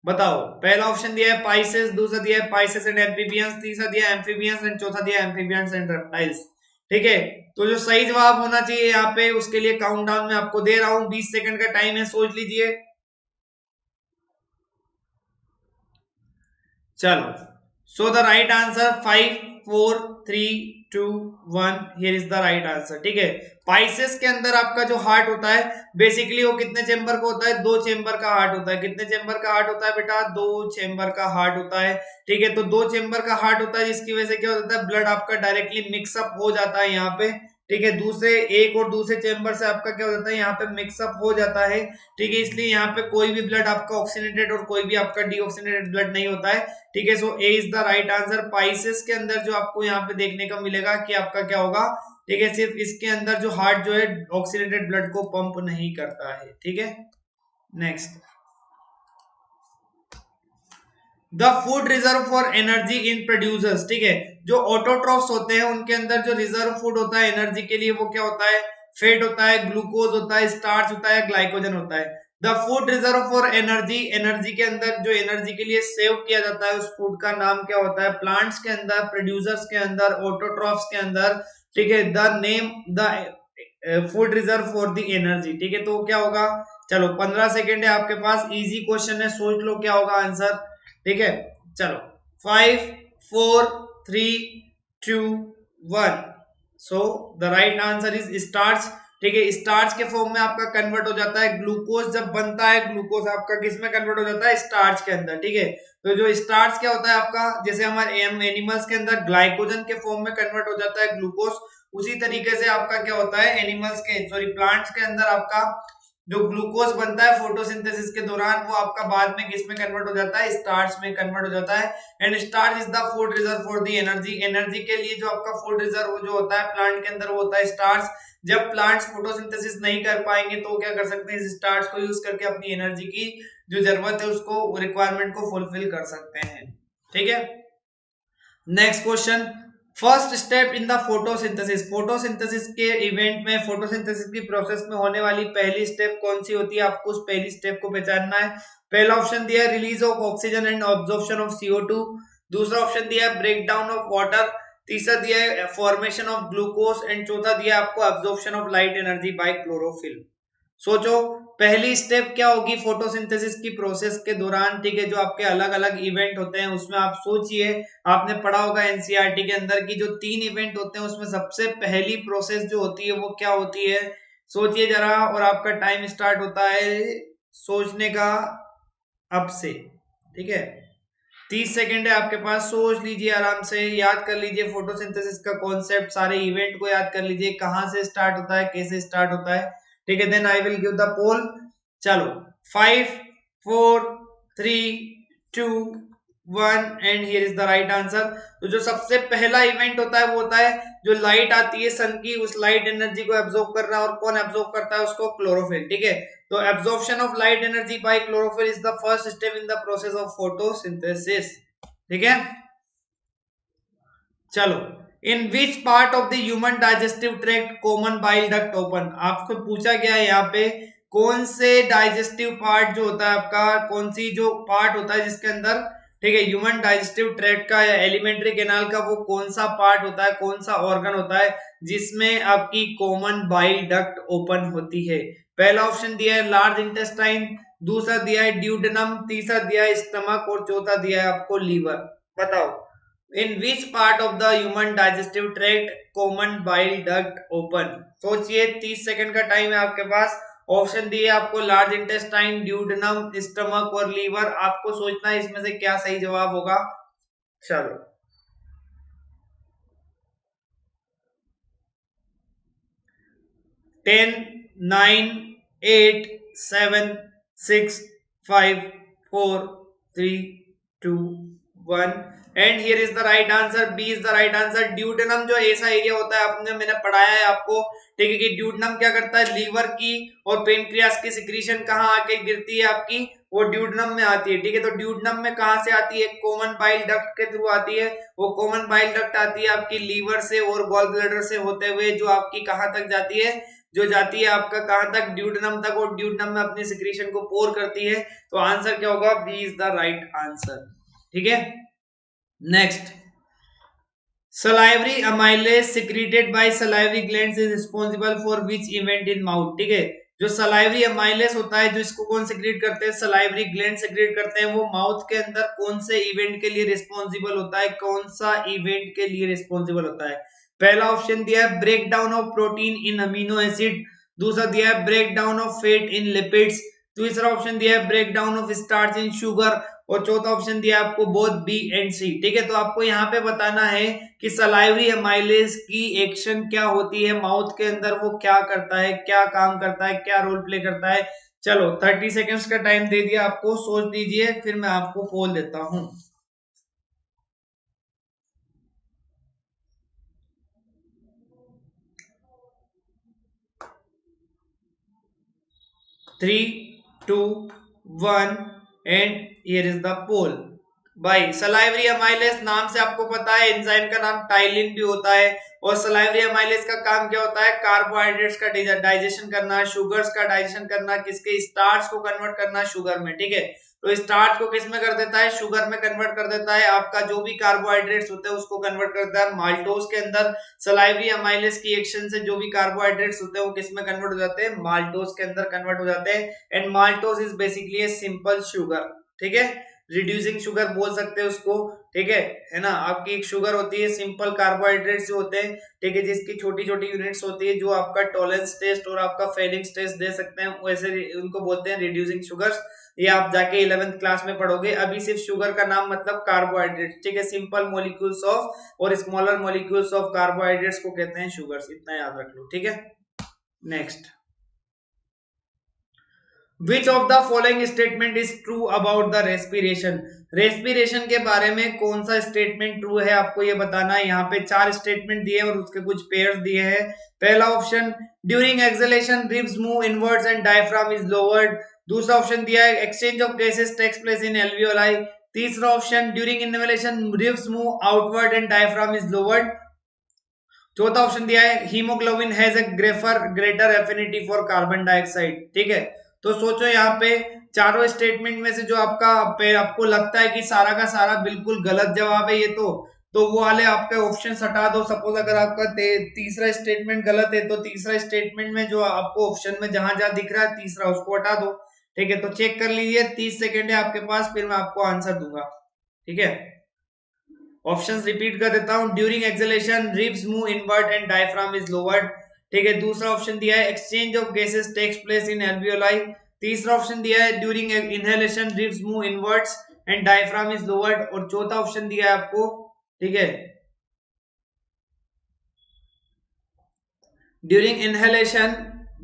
बताओ, पहला ऑप्शन दिया है पाइसेस, दूसरा दिया है पाइसेस एंड एम्फीबियंस, तीसरा दिया है एम्फीबियंस एंड चौथा दिया है एम्फीबियंस एंड रेप्टाइल्स। ठीक है, तो जो सही जवाब होना चाहिए यहाँ पे, उसके लिए काउंटडाउन में आपको दे रहा हूं, 20 सेकंड का टाइम है, सोच लीजिए। चलो, so the right answer 5 4 3 2 1, here is the right answer. ठीक है, पाइसेस के अंदर आपका जो हार्ट होता है, बेसिकली वो कितने चेंबर का होता है, 2 चेंबर का हार्ट होता है। कितने चेंबर का हार्ट होता है बेटा, 2 चेंबर का हार्ट होता है। ठीक है, तो 2 चेंबर का हार्ट होता है, जिसकी वजह से क्या होता है, ब्लड आपका डायरेक्टली मिक्सअप हो जाता है यहाँ पे। ठीक है, दूसरे एक और दूसरे चेंबर से आपका क्या हो जाता है, यहाँ पे मिक्सअप हो जाता है। ठीक है, इसलिए यहाँ पे कोई भी ब्लड आपका ऑक्सीनेटेड और कोई भी आपका डीऑक्सीनेटेड ब्लड नहीं होता है। ठीक है, so A is the right answer. Pisces के अंदर जो आपको यहाँ पे देखने को मिलेगा कि आपका क्या होगा, ठीक है, सिर्फ इसके अंदर जो हार्ट जो है ऑक्सीनेटेड ब्लड को पंप नहीं करता है। ठीक है, next, the food reserve for energy in producers. ठीक है, जो ऑटोट्रॉफ्स होते हैं उनके अंदर जो रिजर्व फूड होता है एनर्जी के लिए, वो क्या होता है, फैट होता है, ग्लूकोज होता है, स्टार्च होता है, ग्लाइकोजन होता है। The food reserve for energy, energy के अंदर जो एनर्जी के लिए सेव किया जाता है उस फूड का नाम क्या होता है, प्लांट्स के अंदर, प्रोड्यूसर्स के अंदर, ऑटोट्रॉफ्स के अंदर। ठीक है, the name the food reserve for the energy. ठीक है, तो क्या होगा, चलो 15 सेकेंड है आपके पास, इजी क्वेश्चन है, सोच लो क्या होगा आंसर। ठीक है, चलो 5 4 3 2 1, so the right answer is starch. ठीक है, स्टार्च के फॉर्म में आपका कन्वर्ट हो जाता है, ग्लूकोज जब बनता है, ग्लूकोज आपका किस में कन्वर्ट हो जाता है, स्टार्च के अंदर। ठीक है, तो जो स्टार्च क्या होता है आपका, जैसे हमारे एनिमल्स के अंदर ग्लाइकोजन के फॉर्म में कन्वर्ट हो जाता है ग्लूकोज, उसी तरीके से आपका क्या होता है एनिमल्स के, सॉरी प्लांट्स के अंदर आपका जो ग्लूकोज बनता है फोटोसिंथेसिस के दौरान, वो आपका बाद में किस में कन्वर्ट हो जाता है, स्टार्च में कन्वर्ट हो जाता है। And starch is the food reserve for the energy. Energy के लिए जो आपका फूड रिजर्व जो होता है प्लांट के अंदर, वो होता है स्टार्च। जब प्लांट्स फोटोसिंथेसिस नहीं कर पाएंगे तो क्या कर सकते हैं, इस स्टार्च को यूज करके अपनी एनर्जी की जो जरूरत है उसको, रिक्वायरमेंट को फुलफिल कर सकते हैं। ठीक है, next question, first step in the photosynthesis. Photosynthesis के इवेंट में, फोटोसिंथेसिस की प्रोसेस में होने वाली पहली स्टेप कौन सी होती है, आपको उस पहली स्टेप को पहचानना है। पहला ऑप्शन दिया है release of oxygen and absorption of CO2, दूसरा ऑप्शन दिया है ब्रेक डाउन ऑफ वाटर, तीसरा दिया है फॉर्मेशन ऑफ ग्लूकोज, एंड चौथा दिया है आपको absorption of light energy by chlorophyll. सोचो पहली स्टेप क्या होगी फोटोसिंथेसिस की प्रोसेस के दौरान। ठीक है, जो आपके अलग अलग इवेंट होते हैं उसमें आप सोचिए, आपने पढ़ा होगा एनसीईआरटी के अंदर की जो 3 इवेंट होते हैं उसमें सबसे पहली प्रोसेस जो होती है वो क्या होती है, सोचिए जरा, और आपका टाइम स्टार्ट होता है सोचने का अब से। ठीक है, 30 सेकेंड है आपके पास, सोच लीजिए आराम से, याद कर लीजिए फोटोसिंथेसिस का कॉन्सेप्ट, सारे इवेंट को याद कर लीजिए, कहां से स्टार्ट होता है, कैसे स्टार्ट होता है, ठीक है। Then I will give the poll. चलो 5 4 3 2 1 and here is the right answer. तो जो सबसे पहला इवेंट होता है वो होता है जो लाइट आती है सन की, उस लाइट एनर्जी को एब्जॉर्ब करना, और कौन एब्जॉर्ब करता है उसको, क्लोरोफिल, ठीक है। तो absorption of light energy by chlorophyll is the first step in the process of photosynthesis, ठीक है। चलो, in which part of the human digestive tract common bile duct open, आपको पूछा गया है यहाँ पे कौन से डाइजेस्टिव पार्ट जो होता है आपका, कौन सी जो पार्ट होता है जिसके अंदर, ठीक है, ह्यूमन डाइजेस्टिव ट्रैक्ट का या एलिमेंट्री कैनाल का वो कौन सा पार्ट होता है, कौन सा ऑर्गन होता है जिसमें आपकी कॉमन बाइल डक्ट ओपन होती है। पहला ऑप्शन दिया है लार्ज इंटेस्टाइन, दूसरा दिया है ड्यूडेनम, तीसरा दिया है स्टमक, और चौथा दिया है आपको लीवर। बताओ, in which part of the human digestive tract common bile duct open. सोचिए, 30 सेकंड का टाइम है आपके पास। ऑप्शन दिए आपको लार्ज इंटेस्टाइन, ड्यूडेनम, स्टमक और लीवर। आपको सोचना है इसमें से क्या सही जवाब होगा। चलो, 10 9 8 7 6 5 4 3 2 1 and here is the right answer, B is the right answer. Duodenum जो ऐसा एरिया होता है, आपने मैंने पढ़ाया है आपको, ठीक है, कि ड्यूडेनम क्या करता है, लीवर की और पेनक्रियास की सिक्रीशन कहाँ आके गिरती है आपकी, वो ड्यूडेनम में आती है, ठीक है। तो ड्यूडेनम में कहाँ से आती है, कॉमन बाइल डक्ट के थ्रू आती है। वो कॉमन बाइल डक्ट आती है आपकी लीवर से और गॉल ब्लैडर से होते हुए, जो आपकी कहाँ तक जाती है, जो जाती है आपका कहां तक, ड्यूडेनम तक, और ड्यूडेनम में अपनी सिक्रीशन को पोर करती है। तो आंसर क्या होगा, B is the right answer, ठीक है। Next, salivary amylase secreted by salivary glands is responsible for which event in mouth, ठीक है। जो salivary amylase होता है, जो इसको कौन सेक्रेट करते हैं, salivary gland सेक्रेट करते हैं, वो माउथ के अंदर कौन से इवेंट के लिए रिस्पॉन्सिबल होता है, कौन सा इवेंट के लिए रिस्पॉन्सिबल होता है। पहला ऑप्शन दिया है break down of protein in amino acid, दूसरा दिया है break down of fat in lipids, तीसरा ऑप्शन दिया है break down of starch in sugar, और चौथा ऑप्शन दिया आपको बोथ बी एंड सी, ठीक है। तो आपको यहाँ पे बताना है कि सलाइवरी एमाइलेज की एक्शन क्या होती है माउथ के अंदर, वो क्या करता है, क्या काम करता है, क्या रोल प्ले करता है। चलो 30 सेकेंड्स का टाइम दे दिया आपको, सोच लीजिए, फिर मैं आपको पोल देता हूं। 3 2 1 एंड हियर इज द पोल। भाई, सलाइवरी अमाइलेज नाम से आपको पता है एंजाइम का नाम टाइलिन भी होता है, और सलाइवरी अमाइलेज का काम क्या होता है, कार्बोहाइड्रेट्स का डाइजेशन करना, शुगर्स का डाइजेशन करना, किसके, स्टार्च को कन्वर्ट करना शुगर में, ठीक है। तो स्टार्च को किस में कर देता है, शुगर में कन्वर्ट कर देता है। आपका जो भी कार्बोहाइड्रेट्स होते हैं उसको कन्वर्ट करता है माल्टोज के अंदर। सलाइवरी अमाइलेज की एक्शन से जो भी कार्बोहाइड्रेट्स होते हैं वो किस में कन्वर्ट हो जाते हैं, माल्टोज के अंदर कन्वर्ट हो जाते हैं। And maltose is basically a simple sugar, ठीक है, रिड्यूसिंग शुगर बोल सकते हैं उसको, ठीक है ना। आपकी एक शुगर होती है, सिंपल कार्बोहाइड्रेट्स जो होते हैं, ठीक है, जिसकी छोटी छोटी यूनिट्स होती है, जो आपका टॉलरेंस टेस्ट और आपका फेलिंग्स टेस्ट दे सकते हैं, वैसे उनको बोलते हैं रिड्यूसिंग शुगर्स। ये आप जाके 11th क्लास में पढ़ोगे। अभी सिर्फ शुगर का नाम मतलब कार्बोहाइड्रेट, ठीक है, सिंपल मॉलिक्यूल्स ऑफ और स्मॉलर मॉलिक्यूल्स ऑफ कार्बोहाइड्रेट्स को कहते हैं शुगर्स, इतना याद रख लो, ठीक है। Next, Which of the following statement is true about the respiration? Respiration के बारे में कौन सा स्टेटमेंट ट्रू है, आपको ये बताना है। यहाँ पे 4 स्टेटमेंट दिए और उसके कुछ पेयर्स दिए हैं। पहला option, during exhalation ribs move inwards and diaphragm is lowered. दूसरा ऑप्शन दिया है exchange of gases takes place in alveoli. तीसरा option, during inhalation ribs move outward and diaphragm is lowered. चौथा ऑप्शन दिया है haemoglobin has a greater affinity for carbon dioxide, ठीक है। तो सोचो यहाँ पे चारों स्टेटमेंट में से जो आपको लगता है कि सारा का सारा बिल्कुल गलत जवाब है ये, तो वो वाले आपके ऑप्शन हटा दो। सपोज अगर आपका तीसरा स्टेटमेंट गलत है तो तीसरा स्टेटमेंट में जो आपको ऑप्शन में जहां जहां दिख रहा है तीसरा, उसको हटा दो, ठीक है। तो चेक कर लीजिए, 30 सेकेंड है आपके पास, फिर मैं आपको आंसर दूंगा, ठीक है। ऑप्शंस रिपीट कर देता हूं, during exhalation ribs move inward and diaphragm is lowered, ठीक है। दूसरा ऑप्शन दिया है exchange of gases takes place in alveoli. तीसरा ऑप्शन दिया है during inhalation ribs move inwards. And diaphragm is lowered. और चौथा ऑप्शन दिया है आपको, ठीक है, during inhalation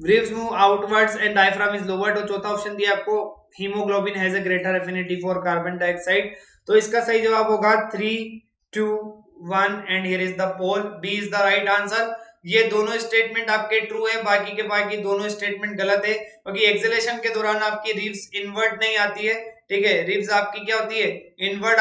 ribs move outwards and diaphragm is lowered. और चौथा ऑप्शन दिया आपको, haemoglobin has a greater affinity for carbon dioxide. तो इसका सही जवाब होगा 3, 2, 1 and here is the poll, B is the right answer. ये दोनों स्टेटमेंट आपके ट्रू है, बाकी के बाकी दोनों स्टेटमेंट गलत है, क्योंकि एक्सेलेशन के दौरान आपकी रिव्स इनवर्ट नहीं आती है, ठीक है, रिव्स आपकी क्या होती है, इनवर्ट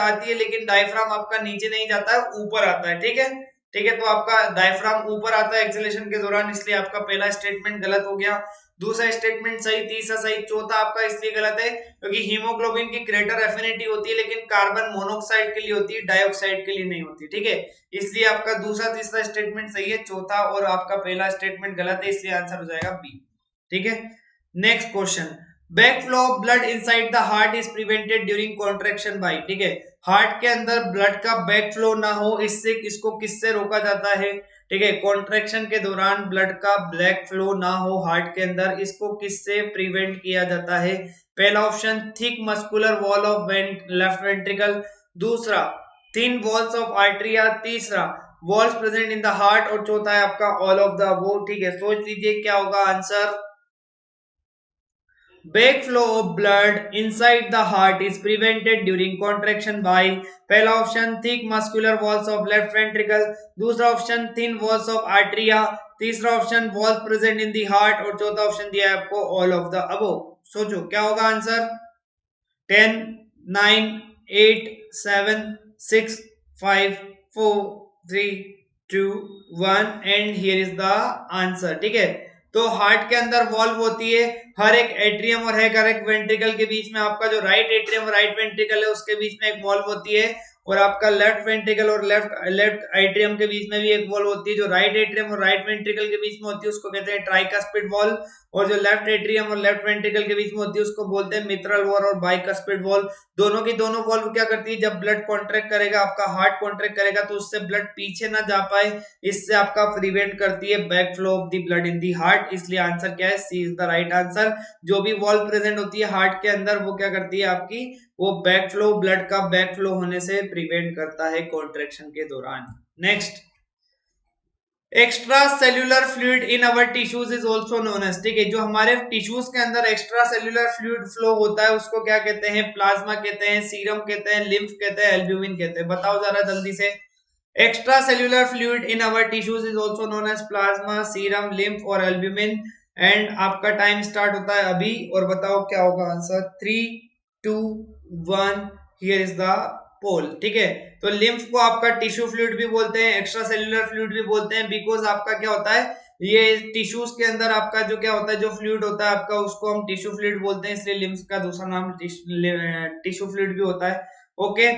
आती है, लेकिन डायफ्राम आपका नीचे नहीं जाता है, ऊपर आता है, ठीक है, ठीक है। तो आपका डायफ्राम ऊपर आता है एक्सेलेशन के दौरान, इसलिए आपका पहला स्टेटमेंट गलत हो गया। दूसरा स्टेटमेंट सही, तीसरा सही, चौथा आपका इसलिए गलत है क्योंकि हीमोग्लोबिन की ग्रेटर एफिनिटी होती है, लेकिन कार्बन मोनोक्साइड के लिए होती है, डाइऑक्साइड के लिए नहीं होती, ठीक है। इसलिए आपका दूसरा तीसरा स्टेटमेंट सही है, चौथा और आपका पहला स्टेटमेंट गलत है, इसलिए आंसर हो जाएगा बी, ठीक है। Next question, backflow of blood inside the heart is prevented during contraction by, ठीक है, हार्ट के अंदर ब्लड का बैकफ्लो ना हो, इससे इसको किससे रोका जाता है, ठीक है, कॉन्ट्रैक्शन के दौरान ब्लड का ब्लैक फ्लो ना हो हार्ट के अंदर, इसको किससे प्रिवेंट किया जाता है। पहला option thick muscular wall of left ventricle, दूसरा थिन वॉल्स ऑफ आर्टरिया, तीसरा walls present in the heart, और चौथा है आपका ऑल ऑफ द वो, ठीक है। सोच लीजिए क्या होगा answer. Backflow of blood inside the heart is prevented during contraction by, पहला option thick muscular walls of left ventricle, दूसरा option thin walls of arteria, तीसरा option walls present in the heart, और चौथा ऑप्शन दिया है आपको all of the above। सोचो क्या होगा answer. 10, 9, 8, 7, 6, 5, 4, 3, 2, 1 and here is the answer, ठीक है। तो हार्ट के अंदर वॉल्व होती है, हर एक एट्रियम और हर एक वेंट्रिकल के बीच में, आपका जो राइट एट्रियम और राइट वेंट्रिकल है उसके बीच में एक वॉल्व होती है, और आपका लेफ्ट वेंट्रिकल और लेफ्ट एट्रियम के बीच में भी एक वॉल्व होती है। जो राइट एट्रियम और राइट वेंट्रिकल के बीच में होती है उसको कहते हैं ट्राइकस्पिड वॉल्व, और जो लेफ्ट एट्रियम और लेफ्ट वेंट्रिकल के बीच में होती है उसको बोलते हैं मित्रल वॉल्व और बाइकस्पिड वॉल्व। दोनों की दोनों वॉल्व क्या करती है, जब ब्लड कॉन्ट्रैक्ट करेगा, आपका हार्ट कॉन्ट्रैक्ट करेगा, तो उससे ब्लड पीछे ना जा पाए, इससे आपका प्रिवेंट करती है back flow of the blood in the heart. इसलिए आंसर क्या है, सी इज द राइट आंसर। जो भी वॉल्व प्रेजेंट होती है हार्ट के अंदर वो क्या करती है आपकी, वो बैक फ्लो, ब्लड का बैक फ्लो होने से प्रिवेंट करता है कॉन्ट्रैक्शन के दौरान। Next, extra cellular fluid in our tissues is also known as, ठीक है, जो हमारे टिश्यूज के अंदर एक्स्ट्रा सेल्यूलर फ्लूइड फ्लो होता है उसको क्या कहते हैं, प्लाज्मा कहते हैं, सीरम कहते हैं, लिम्फ कहते हैं, एल्ब्यूमिन कहते हैं। बताओ जरा जल्दी से। Extra cellular fluid in our tissues is also known as plasma, serum, lymph और एल्ब्यूमिन। एंड आपका टाइम स्टार्ट होता है अभी, और बताओ क्या होगा answer. 3, 2, 1 here is the poll, ठीक है। तो लिम्फ को आपका टिश्यू फ्लूइड भी बोलते हैं, एक्स्ट्रा सेल्यूलर फ्लूइड भी बोलते हैं, बिकॉज आपका क्या होता है, ये टिश्यूज के अंदर आपका जो क्या होता है, जो फ्लूइड होता है आपका, उसको हम टिश्यू फ्लूइड बोलते हैं, इसलिए लिम्फ का दूसरा नाम टिश्यू फ्लूइड भी होता है। ओके,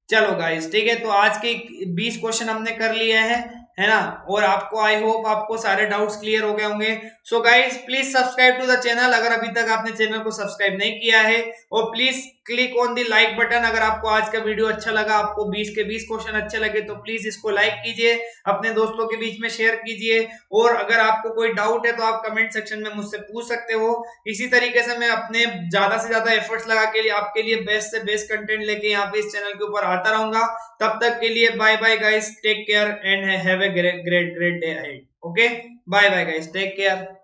चलो गाइस, ठीक है, तो आज के 20 क्वेश्चन हमने कर लिए हैं, है ना, और आपको आई होप आपको सारे डाउट्स क्लियर हो गए होंगे। So guys please subscribe to the channel अगर अभी तक आपने चैनल को सब्सक्राइब नहीं किया है, और please click on the like button अगर आपको आज का वीडियो अच्छा लगा, आपको 20 के 20 क्वेश्चन अच्छे लगे तो प्लीज इसको लाइक कीजिए, अपने दोस्तों के बीच में शेयर कीजिए, और अगर आपको कोई डाउट है तो आप कमेंट सेक्शन में मुझसे पूछ सकते हो। इसी तरीके से मैं अपने ज्यादा से ज्यादा एफर्ट्स लगा के लिए आपके लिए बेस्ट से बेस्ट कंटेंट लेके यहाँ पे इस चैनल के ऊपर आता रहूंगा। तब तक के लिए bye bye guys, take care and have a great day ahead. Okay, bye bye guys, take care.